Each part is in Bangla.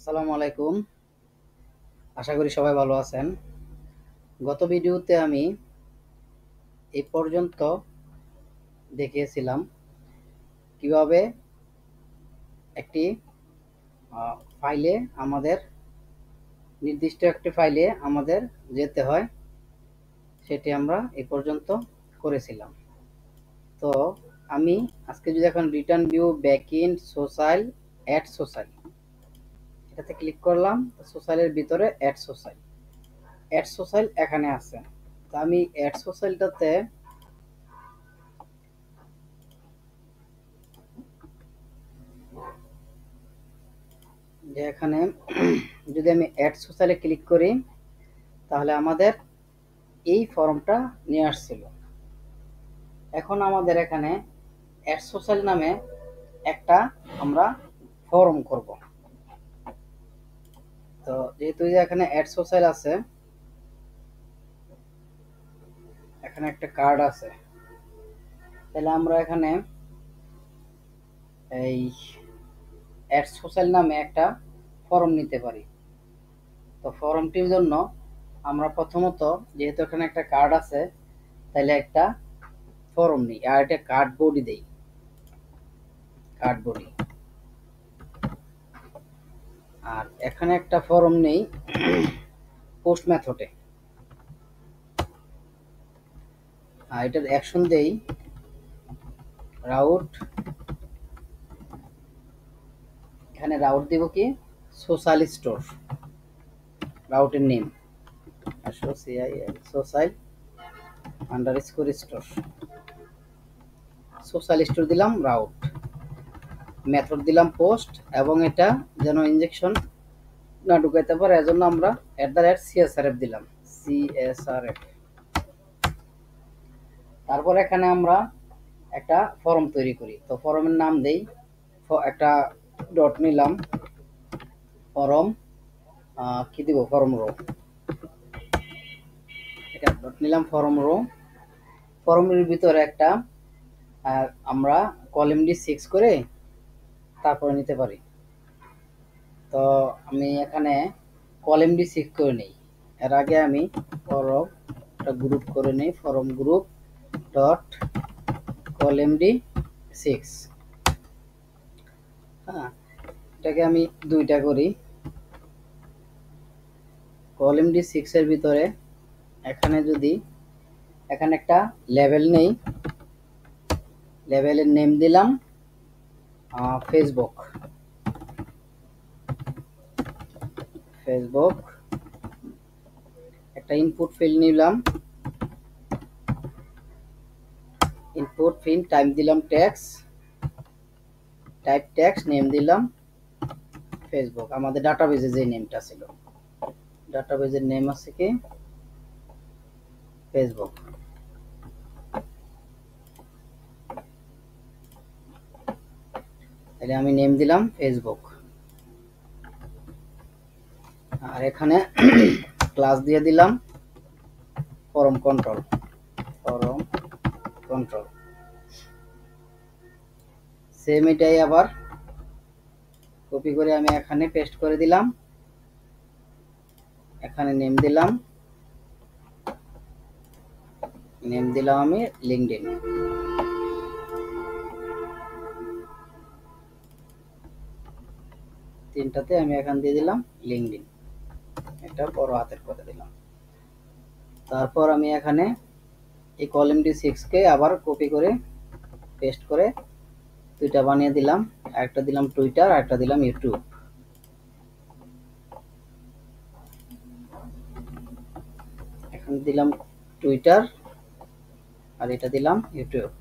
আসসালামু আলাইকুম। আশা করি সবাই ভালো আছেন। গত ভিডিওতে আমি এই পর্যন্ত দেখিয়েছিলাম কিভাবে একটি ফাইলে আমাদের নির্দিষ্ট একটি ফাইলে আমাদের যেতে হয়, সেটি আমরা এই পর্যন্ত করেছিলাম। তো আমি আজকে যদি এখন return view backend social ad social এটাতে ক্লিক করলাম, সোশ্যালের ভিতরে অ্যাড সোশ্যাল এখানে আছে। তো আমি অ্যাড সোশ্যালটাতে যে এখানে যদি আমি অ্যাড সোশ্যালে ক্লিক করি তাহলে আমাদের এই ফর্মটা নিয়ে আসছিল। এখন আমাদের এখানে অ্যাড সোশ্যাল নামে একটা আমরা ফর্ম করব। তো যেহেতু এখানে অ্যাড সোশ্যাল আছে, এখানে একটা কার্ড আছে, তাহলে আমরা এখানে এই অ্যাড সোশ্যাল নামে একটা ফর্ম নিতে পারি। তো ফর্মটির জন্য আমরা প্রথমত যেহেতু এখানে একটা কার্ড আছে, তাহলে একটা ফর্ম নিই আর এটা কার্ডবোর্ডই দেই, কার্ডবোর্ডই। আর এখানে একটা ফর্ম নেই পোস্ট মেথডে, আর এটার অ্যাকশন দেই রাউট। এখানে রাউট দিব কি সোশ্যাল স্টোর, রাউটের name social underscore store, social store দিলাম রাউট, মেথড দিলাম পোস্ট, এবং এটা যেন ইনজেকশন না ঢুকাইতে পারে এজন্য আমরা @csrf দিলাম, csrf। তারপর এখানে আমরা একটা ফর্ম তৈরি করি। তো ফর্মের নাম দেই, একটা ডট নিলাম, ফর্ম কি দিব, ফর্ম রো, এটা ডট নিলাম, ফর্ম রো। ফর্মের ভিতরে একটা আমরা কলাম D6 করে তারপরে নিতে পারি। তো আমি এখানে কলাম D6 করে নিই। এর আগে আমি ফর্ম একটা গ্রুপ করে নিই, form group dot column D6। হ্যাঁ, এটাকে আমি দুইটা করি। কলাম D6 এর ভিতরে এখানে যদি এখানে একটা লেভেল নেই, লেভেলের নেম দিলাম ফেসবুক, ফেসবুক। একটা ইনপুট ফিল্ড নিলাম, ইনপুট ফিল্ড টাইপ দিলাম টেক্সট, টাইপ টেক্সট, নেম দিলাম ফেসবুক। আমাদের ডাটাবেজে যে নেমটা ছিল, ডাটাবেজের নেম আছে কি ফেসবুক। তাহলে আমি নেম দিলাম ফেসবুক, আর এখানে ক্লাস দিয়ে দিলাম form control, form control. Same এটাই আবার কপি করে আমি এখানে পেস্ট করে দিলাম, এখানে নেম দিলাম, আমি লিঙ্কডইন। তিনটাতে আমি এখান দিয়ে দিলাম লিঙ্কডইন, এটা বড় হাতের করে দিলাম। তারপর আমি এখানে এই কলাম D6 কে আবার কপি করে পেস্ট করে দুইটা বানিয়ে দিলাম, একটা দিলাম টুইটার আর একটা দিলাম ইউটিউব। এখন দিলাম টুইটার আর এটা দিলাম ইউটিউব।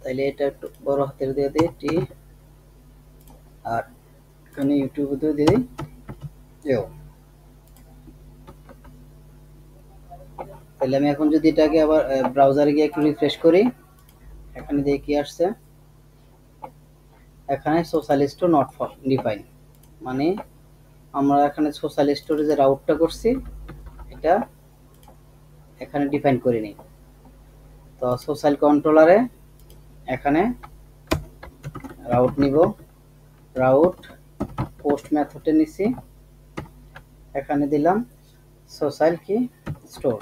তাইলে এটা একটু বড় হাতের দিয়ে দিই টি, আর এখানে ইউটিউব দিয়ে দিই ইউ। তাহলে আমি এখন যদি এটাকে আবার ব্রাউজারে গিয়ে একটু রিফ্রেশ করি, এখানে দিয়ে কি আসছে, এখানে সোশ্যাল স্টোর নট ডিফাইন, মানে আমরা এখানে সোশ্যাল স্টোরে যে রাউটটা করছি এটা এখানে ডিফাইন করিনি। তো তো সোশ্যাল কন্ট্রোলারে এখানে রাউট নিব, রাউট পোস্ট মেথডে নিছি, এখানে দিলাম সোশ্যাল কি স্টোর,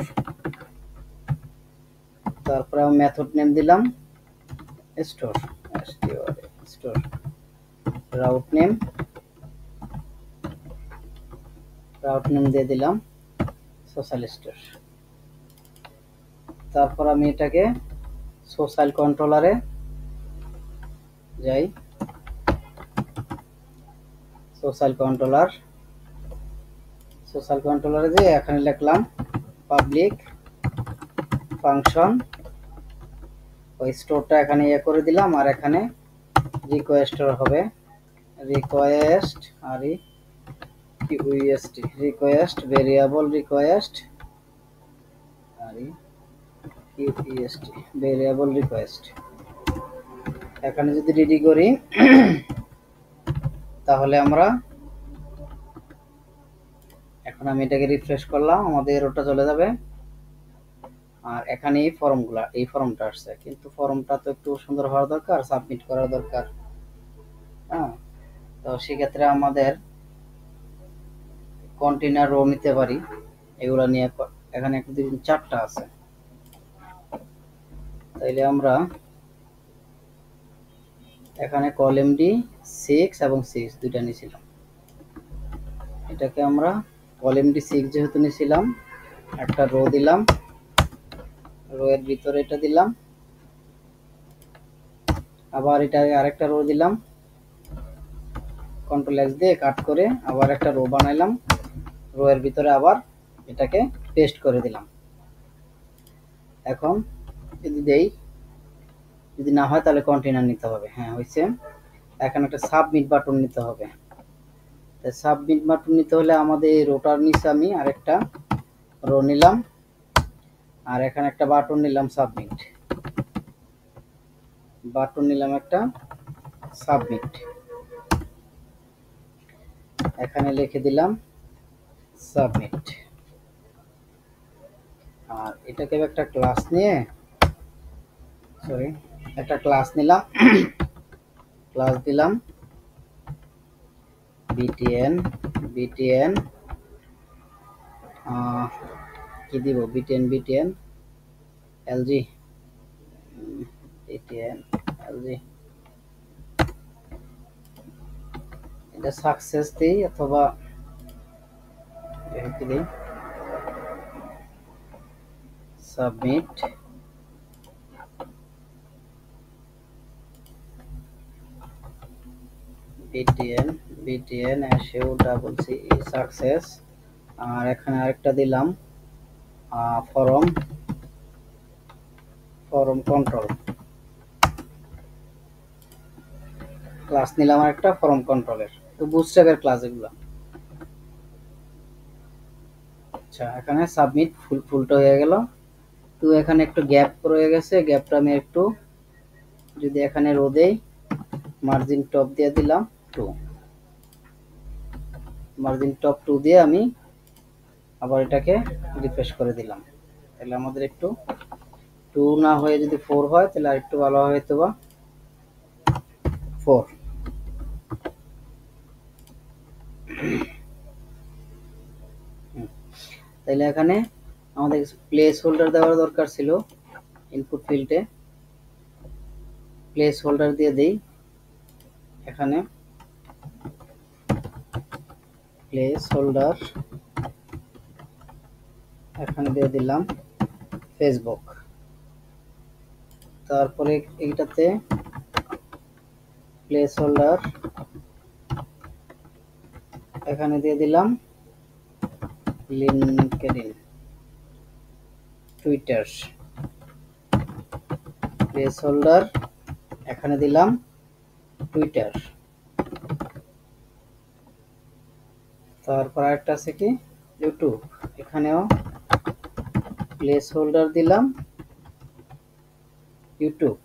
তারপরে মেথড নেম দিলাম স্টোর, স্টোর রাউট নেম দিয়ে দিলাম সোশ্যাল স্টোর। তারপর আমি এটাকে সোশ্যাল কন্ট্রোলারে যাই, সোশ্যাল কন্ট্রোলারে যে এখানে লিখলাম পাবলিক ফাংশন, ওই স্টোরটা এখানে ইয়ে করে দিলাম, আর এখানে রিকোয়েস্টর হবে রিকোয়েস্ট আর রিকোয়েস্ট ভেরিয়েবল রিকোয়েস্ট আর ভেরিয়েবল রিকোয়েস্ট। এখানে যদি রেডি করি তাহলে আমরা এখন আমি এটাকে রিফ্রেশ করলাম, আমাদের এররটা চলে যাবে। আর এখানে এই ফর্মটা আসছে, কিন্তু ফর্মটা তো একটু সুন্দর হওয়ার দরকার, সাবমিট করার দরকার। হ্যাঁ, তো সেক্ষেত্রে আমাদের কন্টেইনার রো নিতে পারি, এগুলা নিয়ে এখানে একটা 4টা আছে, তাইলে আমরা এখানে কলএমডি 6 এবং 6 দুইটা নিয়েছিলাম, এটাকে আমরা কলএমডি 6 যেহেতু নিয়েছিলাম একটা রো দিলাম, রো এর ভিতরে এটা দিলাম, আবার এটা আরেকটা রো দিলাম, কন্ট্রোল এক্স দিয়ে কাট করে আবার একটা রো বানাইলাম, রো এর ভিতরে আবার এটাকে পেস্ট করে দিলাম। এখন যদি দেই, যদি না হয় তাহলে কন্টেইনার নিতে হবে। হ্যাঁ হয়েছে। এখন একটা সাবমিট বাটন নিতে হবে, সাবমিট বাটন নিতে হলে আমাদের রোটার নিচে আমি আরেকটা রো নিলাম, আর এখানে একটা বাটন নিলাম সাবমিট, একটা সাবমিট, এখানে লিখে দিলাম সাবমিট। আর এটাকে একটা ক্লাস নিয়ে একটা ক্লাস নিলাম, ক্লাস দিলাম btn কি দিব, btn lg এটা সাকসেস দেই অথবা কি দেই, সাবমিট btn এসেও ডাবল সি সাকসেস। আর এখানে আরেকটা দিলাম ফরম কন্ট্রোল, ক্লাস নিলাম আরেকটা ফরম কন্ট্রোলের, তো বুটস্ট্র্যাপের ক্লাস এগুলো। আচ্ছা, এখানে সাবমিট ফুলটা হয়ে গেল। তো এখানে একটু গ্যাপ রয়ে গেছে, গ্যাপটা আমি একটু যদি এখানে রো দেই, মার্জিন টপ দিয়ে দিলাম 2, মার্জিন টপ 2 দিয়ে আমি আবার এটাকে রিফ্রেশ করে দিলাম, তাহলে আমাদের একটু 2 না হয়ে যদি 4 হয় তাহলে আরেকটু ভালো হয়তো বা 4। তাহলে এখানে আমাদের প্লেস হোল্ডার দেওয়ার দরকার ছিল, ইনপুট ফিল্ডে প্লেস হোল্ডার দিয়ে দেই, এখানে প্লেস হোল্ডার এখানে দিয়ে দিলাম ফেসবুক, তারপরে এইটাতে প্লেস হোল্ডার এখানে দিয়ে দিলাম লিঙ্কডইন, টুইটার, প্লেস হোল্ডার এখানে দিলাম টুইটার, তারপর আরেকটা আছে কি ইউটিউব, এখানেও প্লেস হোল্ডার দিলাম ইউটিউব।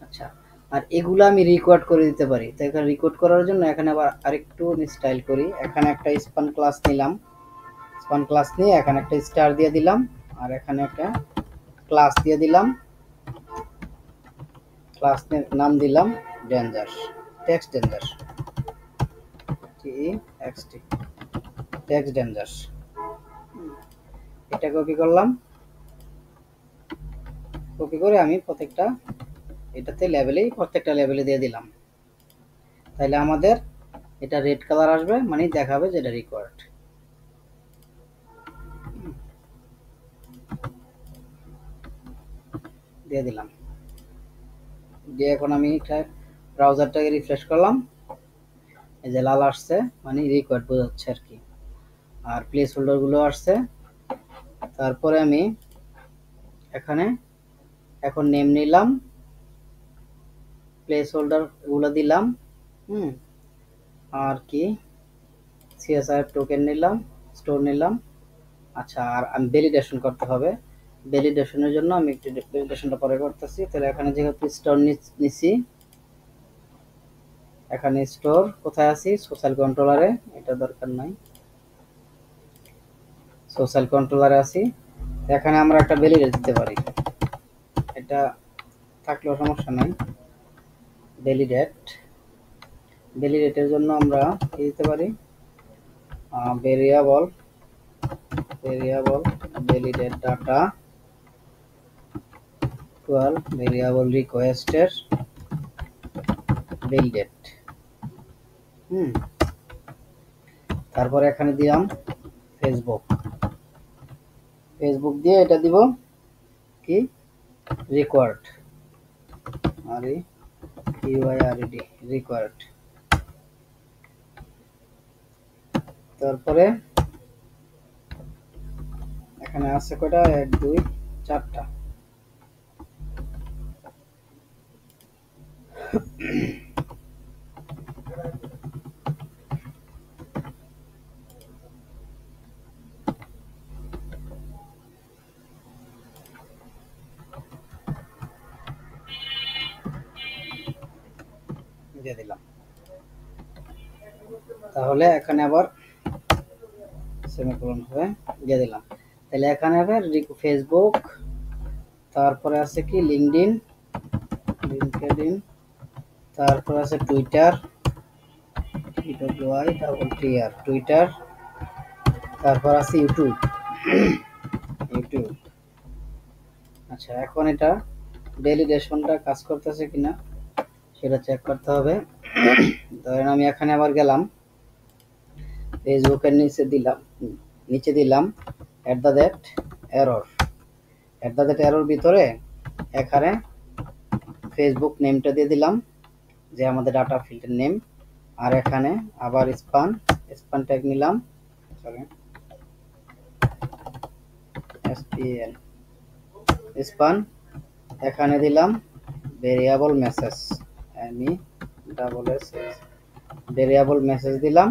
আচ্ছা, আর এগুলো আমি রেকর্ড করে দিতে পারি, তো এখানে রেকর্ড করার জন্য এখানে আবার আরেকটু স্টাইল করি, এখানে একটা স্পান ক্লাস নিলাম, স্পান ক্লাস নিয়ে এখানে একটা স্টার দিয়ে দিলাম, আর এখানে একটা ক্লাস দিয়ে দিলাম, ক্লাস নাম দিলাম danger, text danger, T E X T, text danger. এটা কপি করলাম, কপি করে আমি প্রত্যেকটা এটাতে লেবেলেই প্রত্যেকটা লেবেলে দিয়ে দিলাম। তাহলে আমাদের এটা রেড কালার আসবে, মানে দেখাবে যে এটা রিকোয়ার্ড। দিয়ে দিলাম, দিয়ে এখন আমি ব্রাউজারটাকে রিফ্রেশ করলাম, এই যে লাল আসছে মানে রিকোয়ার্ড বোঝাচ্ছে আর কি। আর প্লেস হোল্ডার গুলো আসছে। তারপরে আমি এখানে এখন নেম নিলাম, প্লেস হোল্ডার গুলো দিলাম, আর কি সিএসআর টোকেন নিলাম, স্টোর নিলাম। আচ্ছা, আর আমি ভ্যালিডেশন করতে হবে। ভ্যালিডেশনের জন্য আমি একটু ভ্যালিডেশনটা পরে করতেছি। তাহলে এখানে যেহেতু স্টোর নিছি, এখানে স্টোর কোথায় আছি, সোশ্যাল কন্ট্রোলারে, এটা দরকার নাই, সোশ্যাল কন্ট্রোলারে আছি। এখানে আমরা একটা ভ্যালিডেট দিতে পারি, এটা থাকলেও সমস্যা নাই। ভ্যালিডেটের জন্য আমরা কি দিতে পারি, variable validate data equal variable রিকোয়েস্টের ভ্যালিডেট। তারপরে এখানে দিলাম ফেসবুক দিয়ে এটা দিব কি রিকোয়ার্ড, REQUIRED রিকোয়ার্ড। তারপরে এখানে আছে কয়টা, 1 2 4টা। দিয়ে দিলাম। তাহলে এখানে আবার সেমিকোলন হবে, দিয়ে দিলাম। তাহলে এখানে আবার ফেসবুক, তারপরে আছে কি লিঙ্কডইন, তারপর আছে টুইটার, টুইটার, তারপর আছে ইউটিউব। আচ্ছা, এখন এটা ভ্যালিডেশনটা কাজ করতেছে কিনা সেটা চেক করতে হবে। ধরেন আমি এখানে আবার গেলাম, ফেসবুকের নিচে দিলাম @error ভিতরে এখানে ফেসবুক নেমটা দিয়ে দিলাম, যে আমাদের ডাটা ফিল্টার নেম। আর এখানে আবার স্পান ট্যাগ নিলাম, স্পান, এখানে দিলাম ভেরিয়েবল মেসেজ, ভেরিয়েবল মেসেজ দিলাম।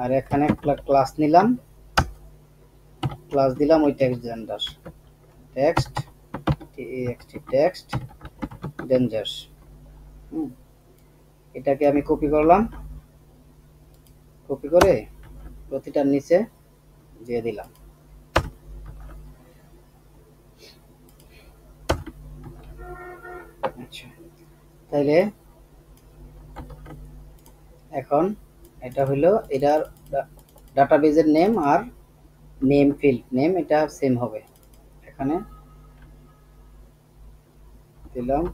আর এখানে ক্লাস নিলাম, ক্লাস দিলাম ওই টেক্সট ডেঞ্জার। এটাকে আমি কপি করলাম, কপি করে প্রতিটার নিচে দিয়ে দিলাম। আচ্ছা, তাইলে এখন এটা হলো এটার ডাটাবেজের নেম আর নেম ফিল্ড নেম এটা সেম হবে। এখানে দিলাম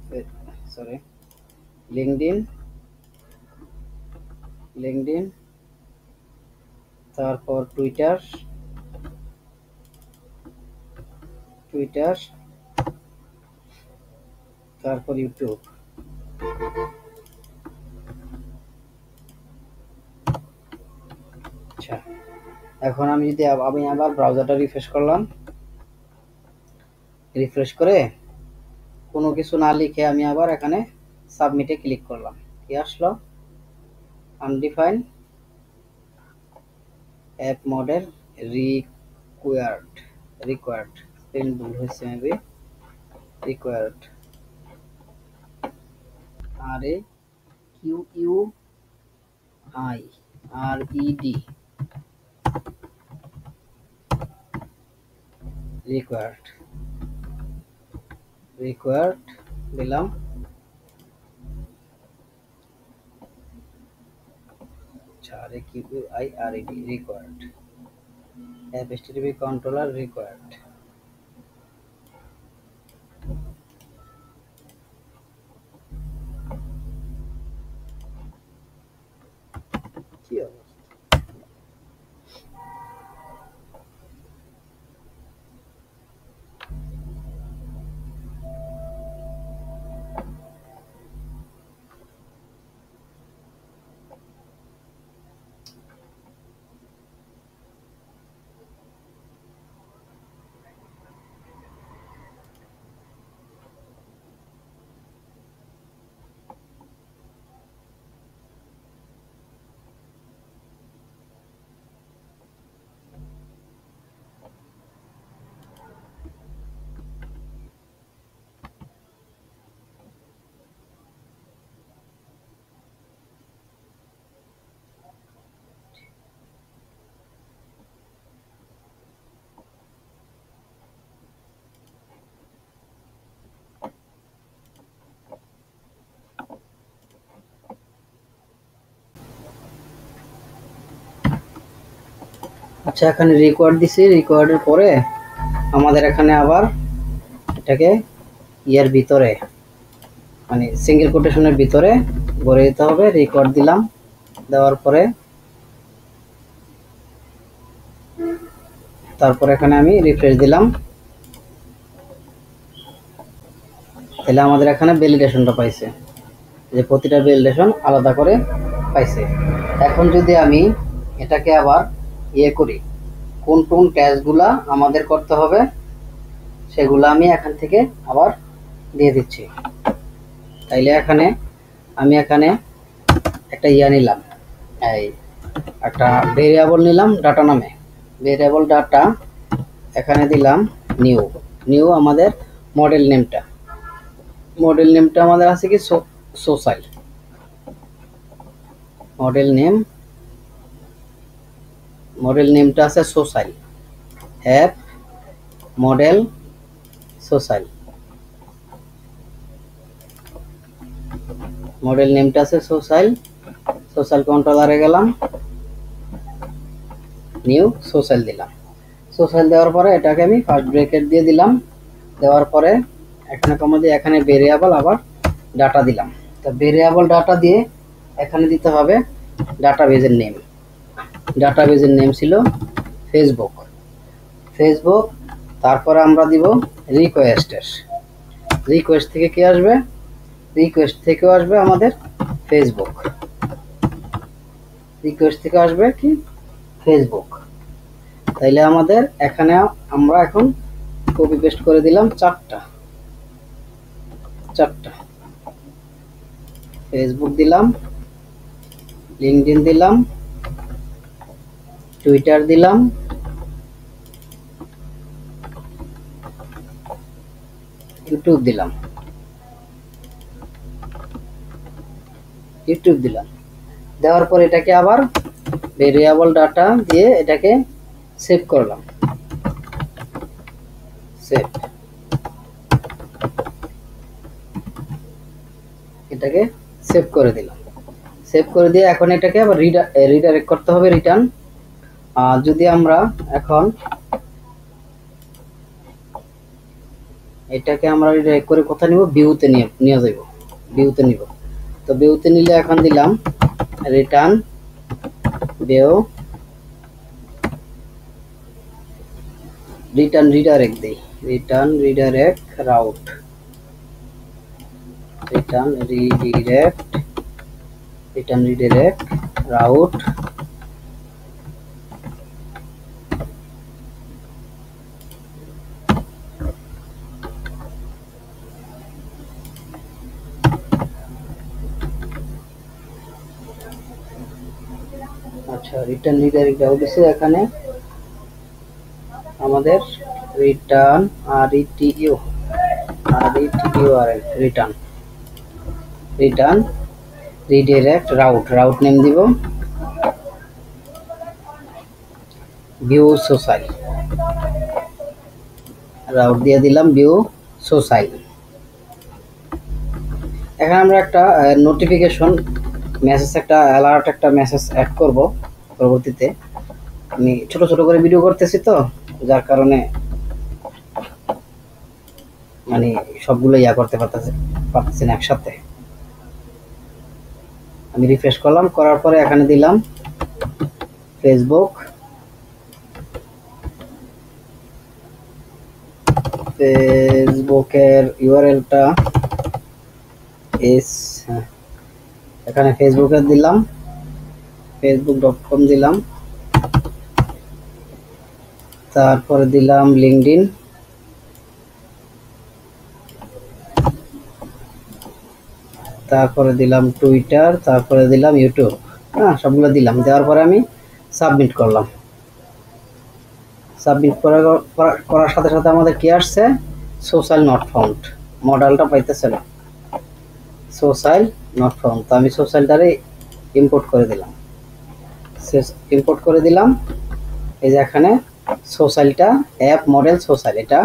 লিঙ্কডইন, তারপর টুইটার, তারপর ইউটিউব। আচ্ছা, এখন আমি আবার ব্রাউজারটা রিফ্রেশ করলাম, রিফ্রেশ করে কোনো কিছু না লিখে আমি আবার এখানে সাবমিটে ক্লিক করলাম। কি আসলো, undefined app model required spelling ভুল হয়েছে, মেবি রিকোয়ার্ড, REQUIRED রিকোয়ার্ড দিলাম। Required app HTTP controller required. কি অবস্থা? আচ্ছা, এখানে রিকোয়ার্ড দিছি। রিকোয়ার্ডের পরে আমাদের এখানে আবার এটাকে ইয়ার ভিতরে মানে সিঙ্গেল কোটেশনের ভিতরে ভরে দিতে হবে। রিকোয়ার্ড দিলাম, দেওয়ার পরে তারপর এখানে আমি রিফ্রেশ দিলাম। তাহলে আমাদের এখানে ভ্যালিডেশনটা পাইছে, যে প্রতিটা ভ্যালিডেশন আলাদা করে পাইছে। এখন যদি আমি এটাকে আবার ইয়ে করি, কোন কোন ট্যাগগুলা আমাদের করতে হবে সেগুলো আমি এখান থেকে আবার দিয়ে দিচ্ছি। তাইলে আমি এখানে একটা ইয়া নিলাম, এই একটা ভেরিয়েবল নিলাম ডাটা নামে। ভেরিয়েবল ডাটা এখানে দিলাম নিউ আমাদের মডেল নেমটা আমাদের আছে কি সোসাইল। মডেল নেমটা আছে social, app model social. Model নেমটা আছে সোসাইল কন্ট্রোলারে গেলাম, নিউ সোসাইল দিলাম। সোসাইল দেওয়ার পরে এটাকে আমি ফার্স্ট ব্র্যাকেট দিয়ে দিলাম। দেওয়ার পরে এখানে কমা দিয়ে এখানে ভেরিয়েবল আবার ডাটা দিলাম। তো ভেরিয়েবল ডাটা দিয়ে এখানে দিতে হবে ডাটাবেজের নেম। ডাটাবেজের নেম ছিল ফেসবুক। তারপরে আমরা দিব রিকোয়েস্ট থেকে কি আসবে? রিকোয়েস্ট থেকেও আসবে আমাদের ফেসবুক। রিকোয়েস্ট থেকে আসবে কি ফেসবুক। তাইলে আমাদের এখানে আমরা এখন কপি পেস্ট করে দিলাম চারটা। ফেসবুক দিলাম, লিঙ্কডইন দিলাম, টুইটার দিলাম, ইউটিউব দিলাম। দেওয়ার পর এটাকে আবার ভেরিয়েবল ডাটা দিয়ে এটাকে সেভ করলাম। এটাকে সেভ করে দিলাম। সেভ করে দিয়ে এখন এটাকে আবার রিডাইরেক্ট করতে হবে রিটার্ন। যদি আমরা এখন এটাকে আমরা রিডাইরেক্ট করে কোথায় নিব? ভিউতে নিয়ে যাব। ভিউতে নিব। তো ভিউতে নিলে এখন দিলাম রিটার্ন ভিউ, রিটার্ন রিডাইরেক্ট দেই, return redirect route, return redirect route. আচ্ছা, রিটার্ন রিডাইরেক্ট রাউট আছে এখানে আমাদের return return redirect route name দিব ভিউ সোসাইল। রাউট দিয়ে দিলাম ভিউ সোসাইল। এখানে আমরা একটা নোটিফিকেশন মেসেজ, একটা অ্যালার্ট, একটা মেসেজ অ্যাড করব পরবর্তীতে। আমি ছোট ছোট করে ভিডিও করতেছি তো, যার কারণে মানে সবগুলো করতে পারতেছি না একসাথে। আমি রিফ্রেশ করলাম, করার পরে এখানে দিলাম ফেসবুকের ইউআরএলটা এখানে ফেসবুকে দিলাম, facebook.com দিলাম, তারপরে দিলাম লিঙ্কডইন, তারপরে দিলাম টুইটার, তারপরে দিলাম ইউটিউব। সবগুলো দিলাম, দেওয়ার পরে আমি সাবমিট করলাম। সাবমিট করার সাথে সাথে আমাদের কি আসছে, সোশ্যাল নট ফাউন্ড, মডেলটা পাইতেছে না, সোশ্যাল নট ফাউন্ড। তো আমি সোশ্যালটারে ইম্পোর্ট করে দিলাম। এই যে এখানে সোশ্যালটা অ্যাপ মডেল সোশ্যাল, এটা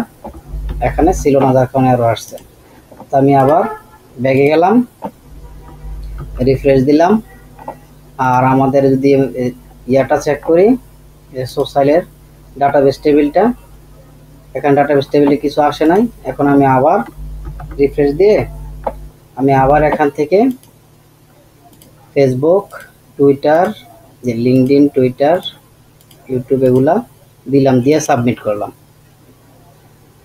এখানে ছিল না, যার কারণে আরও আসছে। তো আমি আবার ব্যাগে গেলাম, রিফ্রেশ দিলাম। আর আমাদের যদি ইয়াটা চেক করি, সোশ্যালের ডাটাবেস টেবিলটা, এখানে ডাটাবেস টেবিলে কিছু আসে নাই। এখন আমি আবার রিফ্রেশ দিয়ে আমি আবার এখান থেকে ফেসবুক, টুইটার, যে লিঙ্কডইন, টুইটার, ইউটিউব এগুলা দিলাম, দিয়ে সাবমিট করলাম।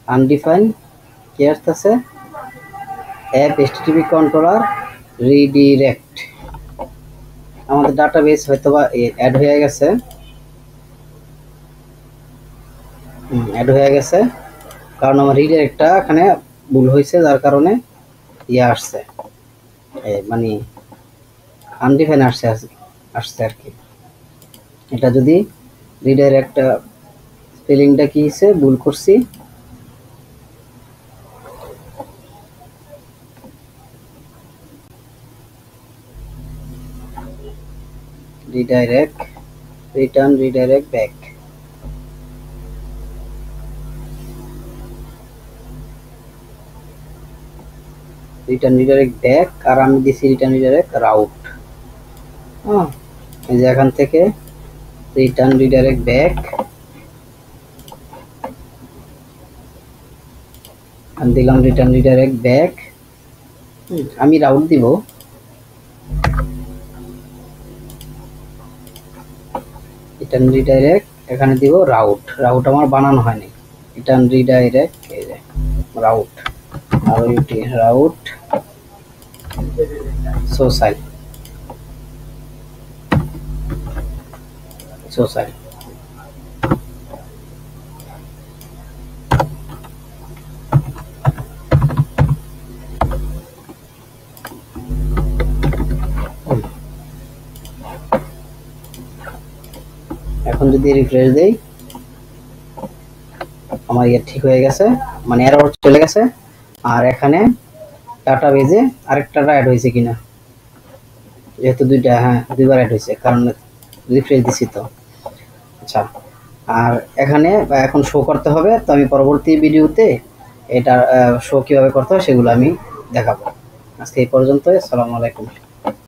আনডিফাইন কি আসতেছে, অ্যাপ HTTP কন্ট্রোলার রিডিরেক্ট। আমাদের ডাটাবেস হয়তো বা অ্যাড হয়ে গেছে, কারণ আমার রিডিরেক্টটা এখানে ভুল হয়েছে, যার কারণে আসছে, মানে আনডিফাইন আসছে আর কি। এটা যদি রিডাইরেক্ট স্পেলিংটা কি হয়েছে, ভুল করছি। Redirect, return, redirect back, return redirect back, আর আমি দিছি রিটার্ন রিডাইরেক্ট রাউট। এই যে এখান থেকে রিটার্ন রিডাইরেক্ট ব্যাক দিলাম, রিটার্ন রিডাইরেক্ট ব্যাক। আমি রাউট দিব, রিটার্ন রিডাইরেক্ট এখানে দিব রাউট। রাউট আমার বানানো হয়নি, রিটার্ন রিডাইরেক্ট রাউট, আর ওইটি রাউট সোশ্যাল। এখন যদি রিফ্রেশ দেই, আমার ঠিক হয়ে গেছে, মানে এরর চলে গেছে। আর এখানে ডাটাবেজে আরেকটা অ্যাড হয়েছে কিনা, যেহেতু দুইবার অ্যাড হয়েছে, কারণ রিফ্রেশ দিছি তো। আচ্ছা, আর এখানে এখন শো করতে হবে, তো আমি পরবর্তী ভিডিওতে এটা শো কিভাবে করতে হয় সেগুলো আমি দেখাবো। আজকে এই পর্যন্ত, আসসালামু আলাইকুম।